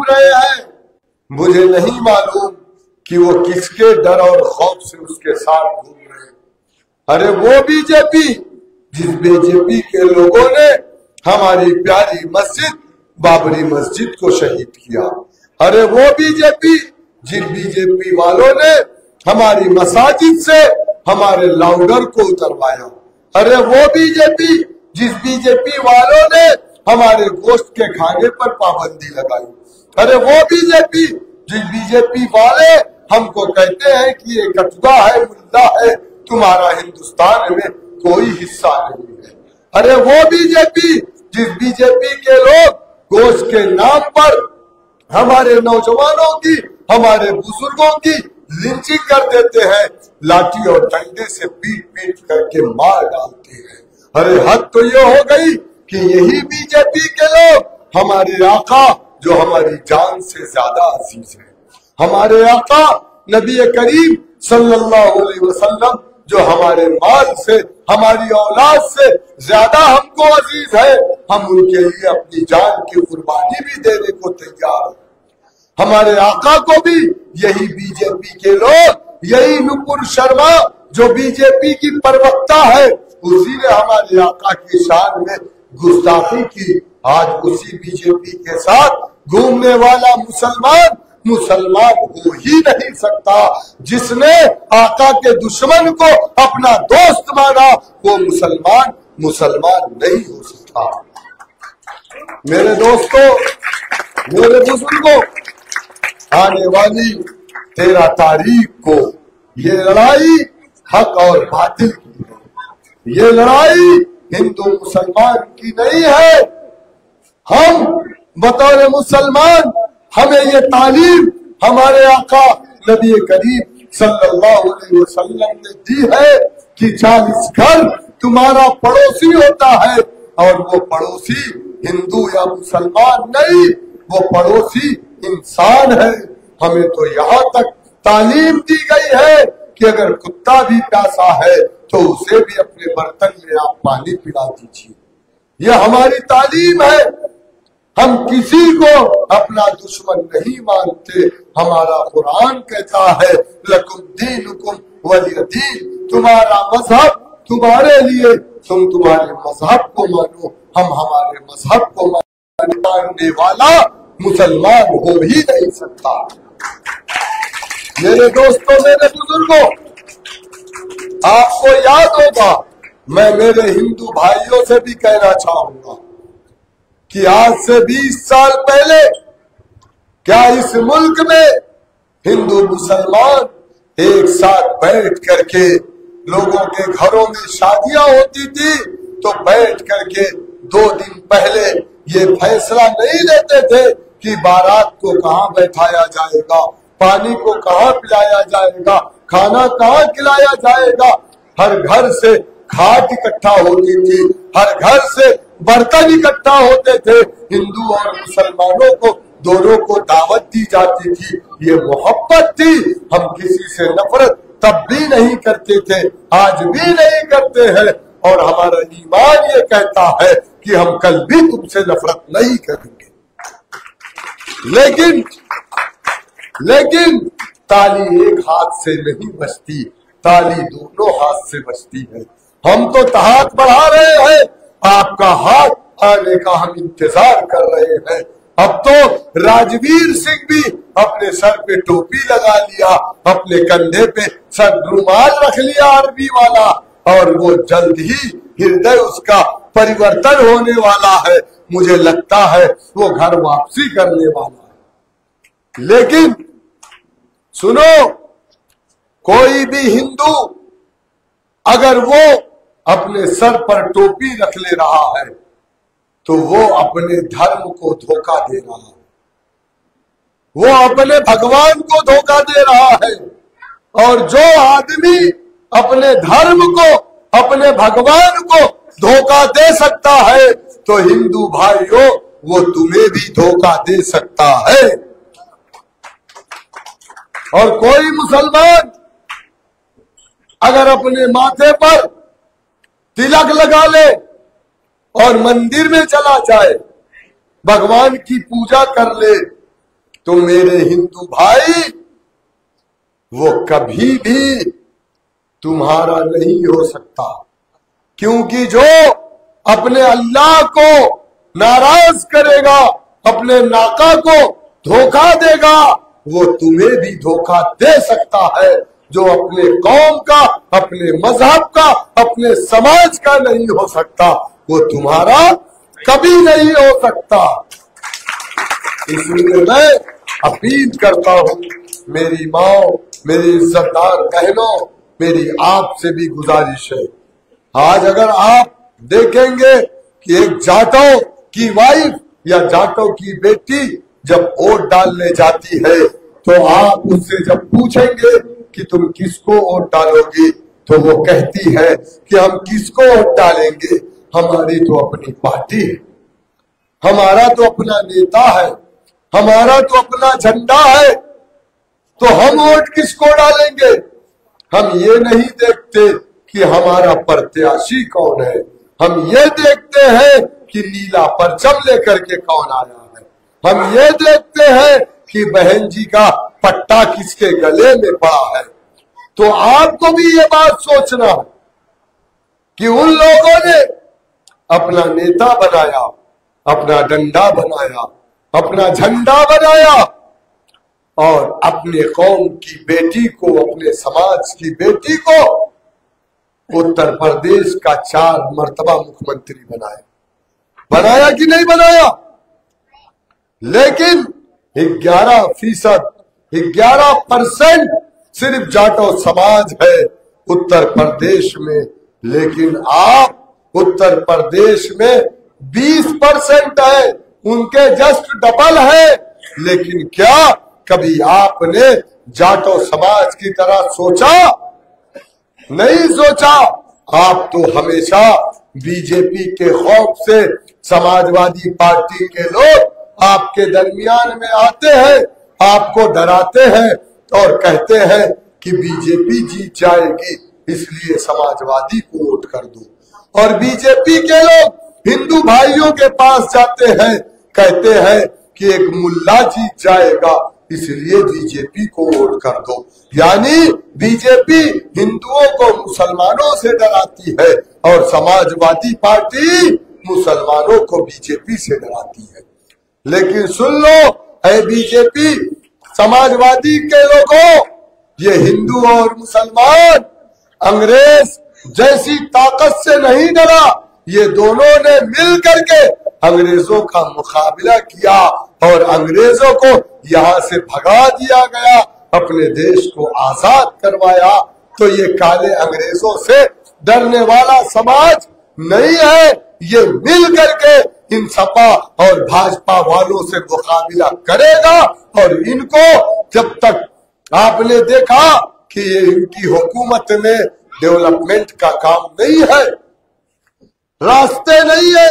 رہے ہیں، مجھے نہیں معلوم کہ وہ کس کے ڈر اور خوف سے اس کے ساتھ گھوم رہے ہیں۔ ارے وہ بی جے پی جس بی جے پی کے لوگوں نے ہماری پیاری مسجد بابری مسجد کو شہید کیا، ارے وہ بی جے پی جن بی جے پی والوں نے ہماری مساجد سے ہمارے لاؤڈر کو اتروایا، ارے وہ بی جے پی جس بی جے پی والوں نے ہمارے گوشت کے کھانے پر پابندی لگائی، ارے وہ بی جے پی جس بی جے پی والے ہم کو کہتے ہیں کہ یہ کٹوا ہے، ملا ہے، تمہارا ہندوستان میں کوئی حصہ نہیں ہے، ارے وہ بی جے پی جس بی جے پی کے لوگ گوشت کے نام پر ہمارے نوجوانوں کی، ہمارے بزرگوں کی لنچنگ کر دیتے ہیں، لاٹھی اور ڈنڈے سے پیٹ پیٹ کر کے مار ڈالتے ہیں۔ ارے حد تو یہ ہو گئی کہ یہی بی جے پی کے لوگ ہمارے آقا جو ہماری جان سے زیادہ عزیز ہے، ہمارے آقا نبی کریم صلی اللہ علیہ وسلم جو ہمارے مال سے، ہماری اولاد سے زیادہ ہم کو عزیز ہے، ہم ان کے لیے اپنی جان کی قربانی بھی دینے کو تیار ہیں۔ ہمارے آقا کو بھی یہی بی جے پی کے لوگ، یہی نپور شرما جو بی جے پی کی پروکتا ہے، اسی نے ہمارے آقا کی شان میں گستاخی کی۔ آج اسی بی جے پی کے ساتھ گھومنے والا مسلمان ہو ہی نہیں سکتا۔ جس نے آقا کے دشمن کو اپنا دوست مانا وہ مسلمان نہیں ہو سکتا۔ میرے دوستو، میرے بزرگوں، آنے والی 13 تاریخ کو یہ لڑائی حق اور باطل کی ہے، یہ لڑائی ہندو مسلمان کی نہیں ہے۔ ہم بطور مسلمان، ہمیں یہ تعلیم ہمارے آقا نبی کریم صلی اللہ علیہ وسلم نے دی ہے کہ 40 گھر تمہارا پڑوسی ہوتا ہے، اور وہ پڑوسی ہندو یا مسلمان نہیں، وہ پڑوسی انسان ہے۔ ہمیں تو یہاں تک تعلیم دی گئی ہے کہ اگر کتا بھی پیاسا ہے تو اسے بھی اپنے برتن میں آپ پانی پلا دیجیے، یہ ہماری تعلیم ہے۔ ہم کسی کو اپنا دشمن نہیں مانتے۔ ہمارا قرآن کہتا ہے لکم دینکم ولی دین، تمہارا مذہب تمہارے لیے، تم تمہارے مذہب کو مانو، ہم ہمارے مذہب کو ماننے والا مسلمان ہو ہی نہیں سکتا۔ میرے دوستوں، میرے بزرگوں، آپ کو یاد ہوگا، میں میرے ہندو بھائیوں سے بھی کہنا چاہوں گا کہ آج سے 20 سال پہلے کیا اس ملک میں ہندو مسلمان ایک ساتھ بیٹھ کر کے، لوگوں کے گھروں میں شادیاں ہوتی تھی تو بیٹھ کر کے 2 دن پہلے یہ فیصلہ نہیں لیتے تھے کہ بارات کو کہاں بیٹھایا جائے گا، پانی کو کہاں پلایا جائے گا، کھانا کہاں کھلایا جائے گا۔ ہر گھر سے کھاٹ اکٹھا ہوتی تھی، ہر گھر سے برتن اکٹھا ہوتے تھے، ہندو اور مسلمانوں کو دونوں کو دعوت دی جاتی تھی۔ یہ محبت تھی۔ ہم کسی سے نفرت تب بھی نہیں کرتے تھے، آج بھی نہیں کرتے ہیں، اور ہمارا ایمان یہ کہتا ہے کہ ہم کل بھی تم سے نفرت نہیں کریں گے۔ لیکن تالی ایک ہاتھ سے نہیں بجتی، تالی دونوں ہاتھ سے بجتی ہے۔ ہم تو ہاتھ بڑھا رہے ہیں، آپ کا ہاتھ آنے کا ہم انتظار کر رہے ہیں۔ اب تو راجویر سنگھ بھی اپنے سر پہ ٹوپی لگا لیا، اپنے کندھے پہ سر رومال رکھ لیا عربی والا، اور وہ جلد ہی ہردے اس کا پریورتن ہونے والا ہے۔ مجھے لگتا ہے وہ گھر واپسی کرنے والا ہے۔ لیکن سنو، کوئی بھی ہندو اگر وہ اپنے سر پر ٹوپی رکھ لے رہا ہے تو وہ اپنے دھرم کو دھوکہ دے رہا ہے، وہ اپنے بھگوان کو دھوکہ دے رہا ہے۔ اور جو آدمی اپنے دھرم کو، اپنے بھگوان کو دھوکہ دے سکتا ہے تو ہندو بھائیوں وہ تمہیں بھی دھوکہ دے سکتا ہے۔ اور کوئی مسلمان اگر اپنے ماتھے پر تلک لگا لے اور مندر میں چلا جائے، بھگوان کی پوجا کر لے، تو میرے ہندو بھائی وہ کبھی بھی تمہارا نہیں ہو سکتا، کیونکہ جو اپنے اللہ کو ناراض کرے گا، اپنے ناقہ کو دھوکہ دے گا، وہ تمہیں بھی دھوکہ دے سکتا ہے۔ جو اپنے قوم کا، اپنے مذہب کا، اپنے سماج کا نہیں ہو سکتا، وہ تمہارا کبھی نہیں ہو سکتا۔ اس لیے میں اپیل کرتا ہوں، میری ماں، میری عزت دار بہنوں، میری آپ سے بھی گزارش ہے، آج اگر آپ دیکھیں گے کہ ایک جاٹوں کی وائف یا جاٹوں کی بیٹی جب ووٹ ڈالنے جاتی ہے تو آپ اس سے جب پوچھیں گے کہ تم کس کو ووٹ ڈالو گی تو وہ کہتی ہے کہ ہم کس کو ووٹ ڈالیں گے، ہماری تو اپنی پارٹی ہے، ہمارا تو اپنا نیتا ہے، ہمارا تو اپنا جھنڈا ہے، تو ہم ووٹ کس کو ڈالیں گے؟ ہم یہ نہیں دیکھتے کہ ہمارا پرتیاشی کون ہے، ہم یہ دیکھتے ہیں کہ نیلا پرچم لے کر کے کون آیا ہے، ہم یہ دیکھتے ہیں کہ بہن جی کا پٹا کس کے گلے میں پڑا ہے۔ تو آپ کو بھی یہ بات سوچنا ہے کہ ان لوگوں نے اپنا نیتا بنایا، اپنا ڈنڈا بنایا، اپنا جھنڈا بنایا، اور اپنے قوم کی بیٹی کو، اپنے سماج کی بیٹی کو اتر پردیش کا 4 مرتبہ مکھ منتری بنایا کہ نہیں بنایا؟ لیکن 11% صرف جاٹو سماج ہے اتر پردیش میں، لیکن آپ اتر پردیش میں 20% ہے، ان کے جسٹ ڈبل ہے۔ لیکن کیا کبھی آپ نے جاٹو سماج کی طرح سوچا؟ نہیں سوچا۔ آپ تو ہمیشہ بی جے پی کے خوف سے سماجوادی پارٹی کے لوگ آپ کے درمیان میں آتے ہیں، آپ کو ڈراتے ہیں اور کہتے ہیں کہ بی جے پی جیت جائے گی، اس لیے سماجوادی کو ووٹ کر دو۔ اور بی جے پی کے لوگ ہندو بھائیوں کے پاس جاتے ہیں، کہتے ہیں کہ ایک ملا جیت جائے گا، اس لیے بی جے پی کو ووٹ کر دو۔ یعنی بی جے پی ہندوؤں کو مسلمانوں سے ڈراتی ہے اور سماجوادی پارٹی مسلمانوں کو بی جے پی سے ڈراتی ہے۔ لیکن سن لو اے بی جے پی سماجوادی کے لوگوں، یہ ہندو اور مسلمان انگریز جیسی طاقت سے نہیں ڈرا، یہ دونوں نے مل کر کے انگریزوں کا مقابلہ کیا اور انگریزوں کو یہاں سے بھگا دیا گیا، اپنے دیش کو آزاد کروایا۔ تو یہ کالے انگریزوں سے ڈرنے والا سماج نہیں ہے، یہ مل کر کے ان سپا اور بھاجپا والوں سے مقابلہ کرے گا۔ اور ان کو جب تک آپ نے دیکھا کہ یہ ان کی حکومت میں ڈیولپمنٹ کا کام نہیں ہے، راستے نہیں ہے،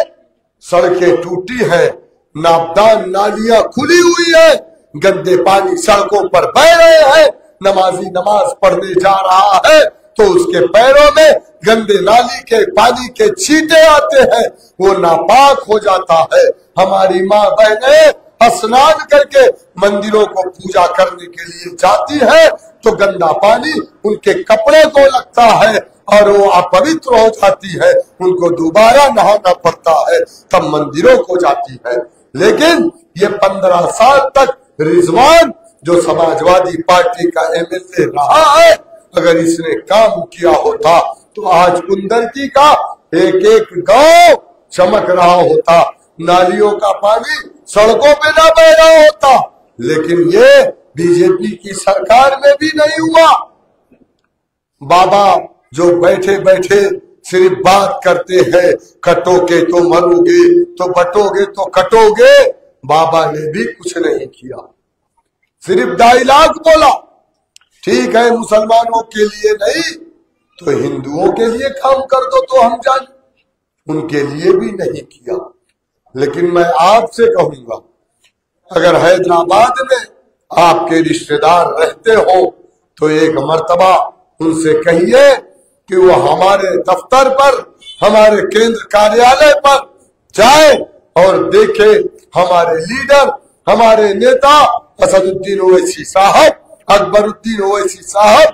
سڑکیں ٹوٹی ہیں، ناپدان نالیاں کھلی ہوئی ہیں، گندے پانی سڑکوں پر بہ رہے ہیں، نمازی نماز پڑھنے جا رہا ہے تو اس کے پیروں میں گندے نالی کے پانی کے چھینٹے آتے ہیں، وہ ناپاک ہو جاتا ہے۔ ہماری ماں بہنیں اسنان کر کے مندروں کو پوجا کرنے کے لیے جاتی ہے تو گندا پانی ان کے کپڑے کو لگتا ہے اور وہ اپوتر ہو جاتی ہے، ان کو دوبارہ نہانا پڑتا ہے، تب مندروں کو جاتی ہے۔ لیکن یہ 15 سال تک رضوان جو سماجوادی پارٹی کا MLA رہا ہے، اگر اس نے کام کیا ہوتا تو آج کندرکی کا ایک ایک گاؤں چمک رہا ہوتا، نالیوں کا پانی سڑکوں پہ نہ بہ رہا ہوتا۔ لیکن یہ بی جے پی کی سرکار میں بھی نہیں ہوا۔ بابا جو بیٹھے بیٹھے صرف بات کرتے ہیں، کٹو گے تو مرو گے، تو بٹو گے تو کٹو گے، بابا نے بھی کچھ نہیں کیا، صرف ڈائیلاگ بولا۔ ٹھیک ہے مسلمانوں کے لیے نہیں تو ہندوؤں کے لیے کام کر دو تو ہم جانیں، ان کے لیے بھی نہیں کیا۔ لیکن میں آپ سے کہوں گا، اگر حیدرآباد میں آپ کے رشتہ دار رہتے ہو تو ایک مرتبہ ان سے کہیے کہ وہ ہمارے دفتر پر، ہمارے کیندر کاریالے پر جائے اور دیکھے ہمارے لیڈر، ہمارے نیتا اسد الدین اویسی صاحب, اکبر الدین اویسی صاحب,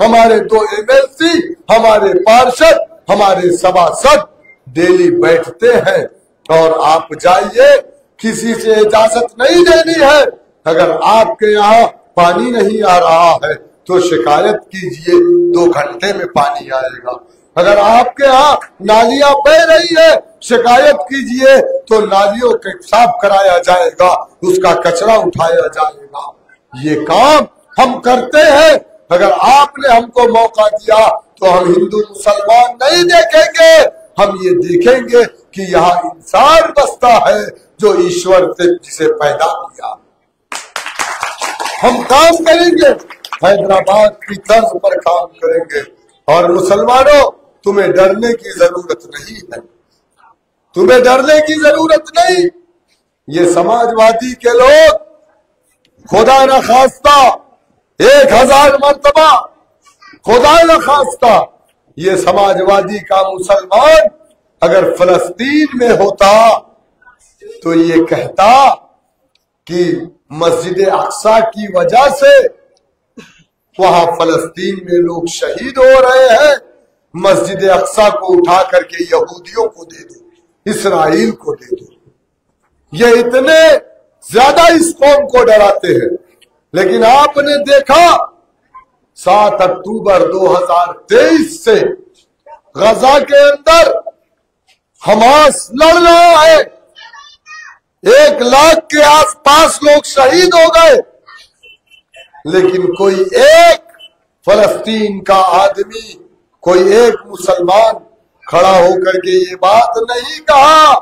ہمارے 2 MLC, ہمارے پارشد, ہمارے سباسد ڈیلی بیٹھتے ہیں. اور آپ جائیے, کسی سے اجازت نہیں دینی ہے. اگر آپ کے یہاں پانی نہیں آ رہا ہے تو شکایت کیجئے, 2 گھنٹے میں پانی آئے گا. اگر آپ کے ہاں نالیاں بہ رہی ہے, شکایت کیجئے تو نالیوں کے صاف کرایا جائے گا, اس کا کچرا اٹھایا جائے گا. یہ کام ہم کرتے ہیں. اگر آپ نے ہم کو موقع دیا تو ہم ہندو مسلمان نہیں دیکھیں گے, ہم یہ دیکھیں گے کہ یہاں انسان بستا ہے جو ایشور سے جسے پیدا کیا. ہم کام کریں گے, حیدرآباد کی طرز پر کام کریں گے. اور مسلمانوں, تمہیں ڈرنے کی ضرورت نہیں ہے, تمہیں ڈرنے کی ضرورت نہیں. یہ سماجوادی کے لوگ خدا نہ خواستہ 1000 مرتبہ, خدا نہ خواستہ یہ سماجوادی کا مسلمان اگر فلسطین میں ہوتا تو یہ کہتا کہ مسجد اقصی کی وجہ سے وہاں فلسطین میں لوگ شہید ہو رہے ہیں, مسجد اقصی کو اٹھا کر کے یہودیوں کو دے دو, اسرائیل کو دے دو. یہ اتنے زیادہ اس قوم کو ڈراتے ہیں. لیکن آپ نے دیکھا 7 اکتوبر 2023 سے غزہ کے اندر حماس لڑ رہا ہے, 1 لاکھ کے آس پاس لوگ شہید ہو گئے, لیکن کوئی ایک فلسطین کا آدمی, کوئی ایک مسلمان کھڑا ہو کر کے یہ بات نہیں کہا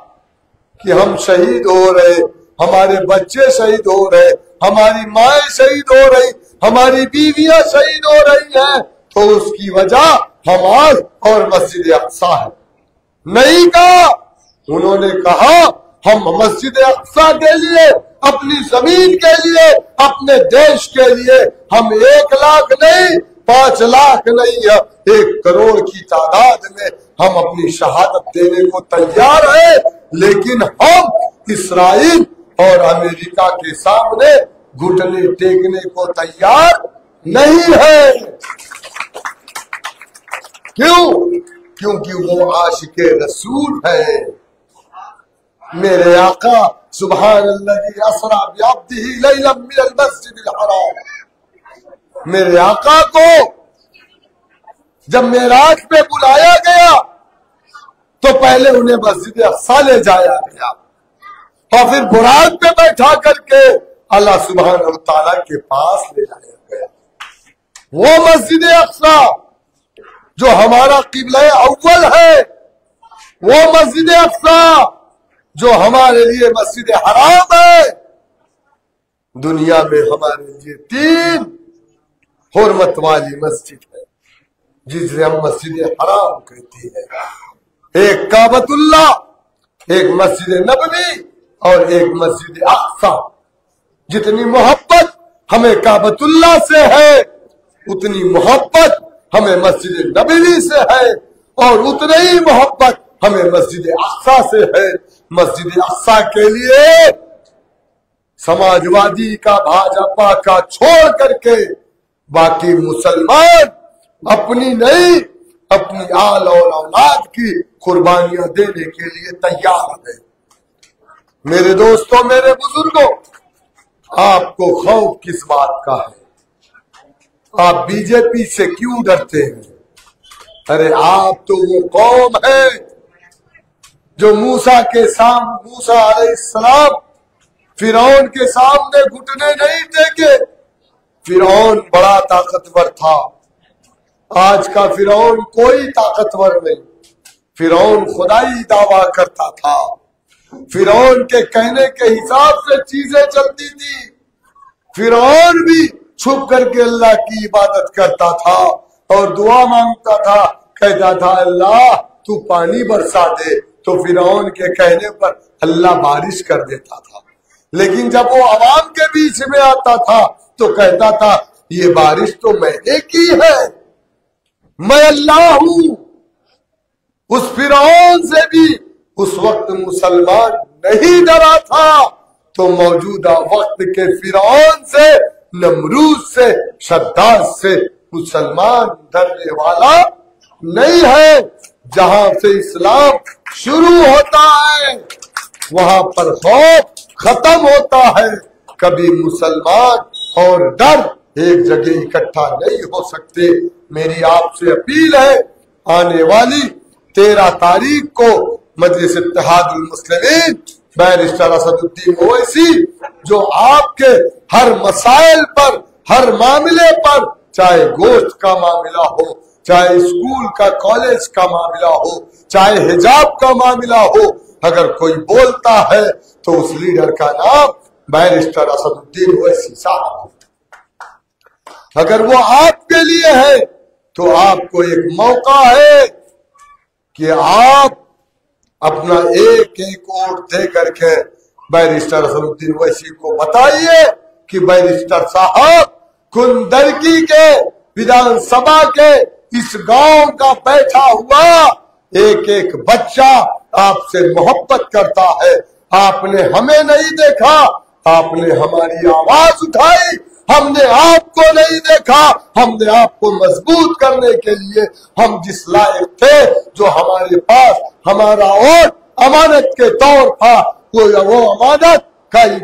کہ ہم شہید ہو رہے, ہمارے بچے شہید ہو رہے, ہماری مائیں شہید ہو رہی, ہماری بیویاں شہید ہو رہی ہیں, تو اس کی وجہ حماس اور مسجد اقصی ہے. نہیں کہا. انہوں نے کہا ہم مسجد اقصی کے لیے, اپنی زمین کے لیے, اپنے دیش کے لیے ہم 1 لاکھ نہیں, 5 لاکھ نہیں, 1 کروڑ کی تعداد میں ہم اپنی شہادت دینے کو تیار ہیں. لیکن ہم اسرائیل اور امریکہ کے سامنے گھٹنے ٹیکنے کو تیار نہیں ہے. کیوں؟ کیونکہ وہ عاشق رسول ہے. میرے آقا سبحان الذی اسری بعبدہ لیلا من المسجد الحرام, میرے آقا کو جب معراج پہ بلایا گیا تو پہلے انہیں مسجد اقصی لے جایا گیا, اور پھر براق پہ بیٹھا کر کے اللہ سبحانہ و تعالیٰ کے پاس لے جایا گیا. وہ مسجد اقصی جو ہمارا قبلہ اول ہے, وہ مسجد اقصی جو ہمارے لیے مسجد حرام ہے. دنیا میں ہمارے لیے 3 حرمت والی مسجد ہے جسے ہم مسجد حرام کہتے ہیں. ایک کعبۃ اللہ, ایک مسجد نبوی, اور ایک مسجد اقصی. جتنی محبت ہمیں کعبۃ اللہ سے ہے اتنی محبت ہمیں مسجد نبوی سے ہے, اور اتنی ہی محبت ہمیں مسجد اقصی سے ہے. مسجد اقصی کے لیے سماجوادی کا, بھاجپا کا چھوڑ کر کے باقی مسلمان اپنی نہیں, اپنی آل اور اولاد کی قربانیاں دینے کے لیے تیار ہیں. میرے دوستوں, میرے بزرگوں, آپ کو خوف کس بات کا ہے؟ آپ بی جے پی سے کیوں ڈرتے ہیں؟ ارے آپ تو وہ قوم ہے جو موسیٰ علیہ السلام فرعون کے سامنے گھٹنے نہیں ٹیکے. فرعون بڑا طاقتور تھا, آج کا فرعون کوئی طاقتور نہیں. فرعون خدائی دعویٰ کرتا تھا, فرعون کے کہنے کے حساب سے چیزیں چلتی تھی. فرعون بھی چھپ کر کے اللہ کی عبادت کرتا تھا اور دعا مانگتا تھا, کہتا تھا اللہ تو پانی برسا دے, تو فرعون کے کہنے پر اللہ بارش کر دیتا تھا. لیکن جب وہ عوام کے بیچ میں آتا تھا تو کہتا تھا یہ بارش تو میں نے کی ہے, میں اللہ ہوں. اس فرعون سے بھی اس وقت مسلمان نہیں ڈرا تھا, تو موجودہ وقت کے فرعون سے، نمرود سے، شداد سے مسلمان ڈرنے والا نہیں ہے۔ جہاں سے اسلام شروع ہوتا ہے وہاں پر خوف ختم ہوتا ہے۔ کبھی مسلمان اور ڈر ایک جگہ اکٹھا نہیں ہو سکتے۔ میری آپ سے اپیل ہے، آنے والی 13 تاریخ کو مجلس اتحاد المسلمین بیرسٹر اسد الدین اویسی جو آپ کے ہر مسائل پر، ہر معاملے پر، چاہے گوشت کا معاملہ ہو، چاہے اسکول کا کالج کا معاملہ ہو، چاہے حجاب کا معاملہ ہو، اگر کوئی بولتا ہے تو اس لیڈر کا نام بیرسٹر اسد الدین اویسی صاحب۔ اگر وہ آپ کے لیے ہے تو آپ کو ایک موقع ہے کہ آپ اپنا ایک ووٹ دے کر کے بیرسٹر اسد الدین اویسی کو بتائیے کہ بیرسٹر صاحب کندرکی کے ودھان سبھا کے اس گاؤں کا بیٹھا ہوا ایک ایک بچہ آپ سے محبت کرتا ہے۔ آپ نے ہمیں نہیں دیکھا، آپ نے ہماری آواز اٹھائی، ہم نے آپ کو نہیں دیکھا، ہم نے آپ کو مضبوط کرنے کے لیے ہم جس لائق تھے، جو ہمارے پاس ہمارا ووٹ امانت کے طور تھا، وہ امانت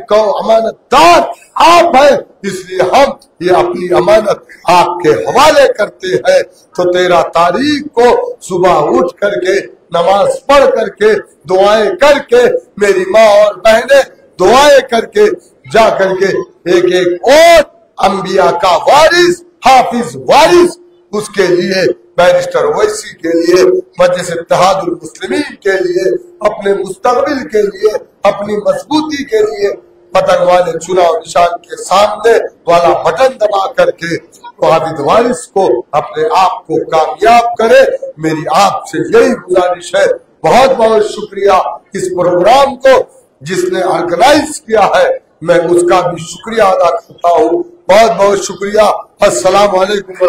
کا امانت دار آپ ہیں، اس لیے ہم یہ اپنی امانت آپ کے حوالے کرتے ہیں۔ تو 13 تاریخ کو صبح اٹھ کر کے نماز پڑھ کر کے دعائیں کر کے، میری ماں اور بہنیں دعائیں کر کے جا کر کے ایک ایک ووٹ انبیاء کا وارث، حافظ وارث، اس کے لیے بیرسٹر اویسی کے لیے، مجلس اتحاد المسلمین کے لیے، اپنے مستقبل کے لیے، اپنی مضبوطی کے لیے پتنگ والے چناؤ نشان کے سامنے والا بٹن دبا کر کے حافظ وارث کو اپنے آپ کو کامیاب کرے۔ میری آپ سے یہی گزارش ہے۔ بہت بہت شکریہ اس پروگرام کو جس نے آرگنائز کیا ہے، میں اس کا بھی شکریہ ادا کرتا ہوں۔ بہت بہت شکریہ۔ السلام علیکم۔